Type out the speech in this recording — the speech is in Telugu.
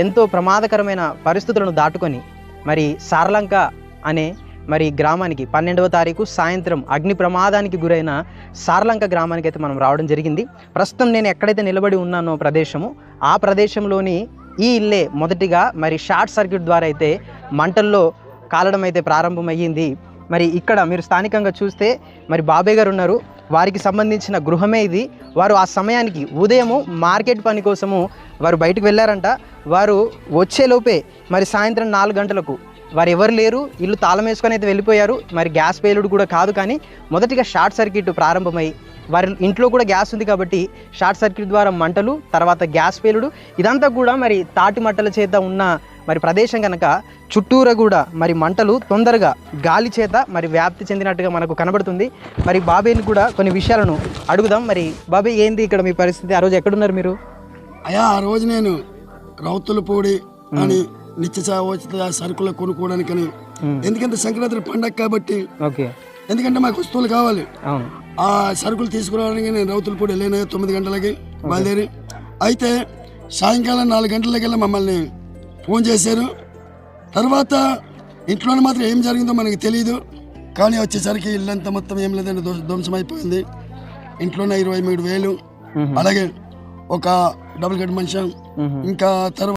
ఎంతో ప్రమాదకరమైన పరిస్థితులను దాటుకొని మరి సార్లంక అనే మరి గ్రామానికి 12వ తారీఖు సాయంత్రం అగ్ని ప్రమాదానికి గురైన సార్లంక గ్రామానికి అయితే మనం రావడం జరిగింది. ప్రస్తుతం నేను ఎక్కడైతే నిలబడి ఉన్నానో ప్రదేశము, ఆ ప్రదేశంలోని ఈ ఇల్లే మొదటిగా మరి షార్ట్ సర్క్యూట్ ద్వారా అయితే మంటల్లో కాలడం అయితే ప్రారంభమయ్యింది. మరి ఇక్కడ మీరు స్థానికంగా చూస్తే మరి బాబాయ్ గారు ఉన్నారు, వారికి సంబంధించిన గృహమే ఇది. వారు ఆ సమయానికి ఉదయము మార్కెట్ పని కోసము వారు బయటకు వెళ్ళారంట. వారు వచ్చేలోపే మరి సాయంత్రం 4 గంటలకు వారు ఎవరు లేరు, ఇల్లు తాళం వేసుకొని అయితే వెళ్ళిపోయారు. మరి గ్యాస్ పేలుడు కూడా కాదు, కానీ మొదటిగా షార్ట్ సర్క్యూట్ ప్రారంభమై వారి ఇంట్లో కూడా గ్యాస్ ఉంది కాబట్టి షార్ట్ సర్క్యూట్ ద్వారా మంటలు, తర్వాత గ్యాస్ పేలుడు, ఇదంతా కూడా మరి తాటి మట్టల చేత ఉన్న మరి ప్రదేశం కనుక చుట్టూరా కూడా మరి మంటలు తొందరగా గాలి చేత మరి వ్యాప్తి చెందినట్టుగా మనకు కనబడుతుంది. మరి బాబాయ్ని కూడా కొన్ని విషయాలను అడుగుదాం. మరి బాబాయ్, ఏంది ఇక్కడ మీ పరిస్థితి? ఆ రోజు ఎక్కడున్నారు మీరు? అయ్యా, ఆ రోజు నేను రౌతులపూడి అని నిత్య సరుకులు కొనుక్కోవడానికని, ఎందుకంటే సంక్రాంతి పండగ కాబట్టి, ఎందుకంటే మాకు వస్తువులు కావాలి, ఆ సరుకులు తీసుకురావడానికి నేను రౌతులపూడి వెళ్ళాను 9 గంటలకి బయలుదేరి. అయితే సాయంకాలం 4 గంటలకెళ్ళి మమ్మల్ని ఫోన్ చేశారు. తర్వాత ఇంట్లోనే మాత్రం ఏం జరిగిందో మనకి తెలియదు, కానీ వచ్చేసరికి ఇల్లంతా మొత్తం ఏం లేదంటే ధ్వంసమైపోయింది. ఇంట్లోనే 23,000, అలాగే ఒక డబుల్ బెడ్ మంచం, ఇంకా తర్వాత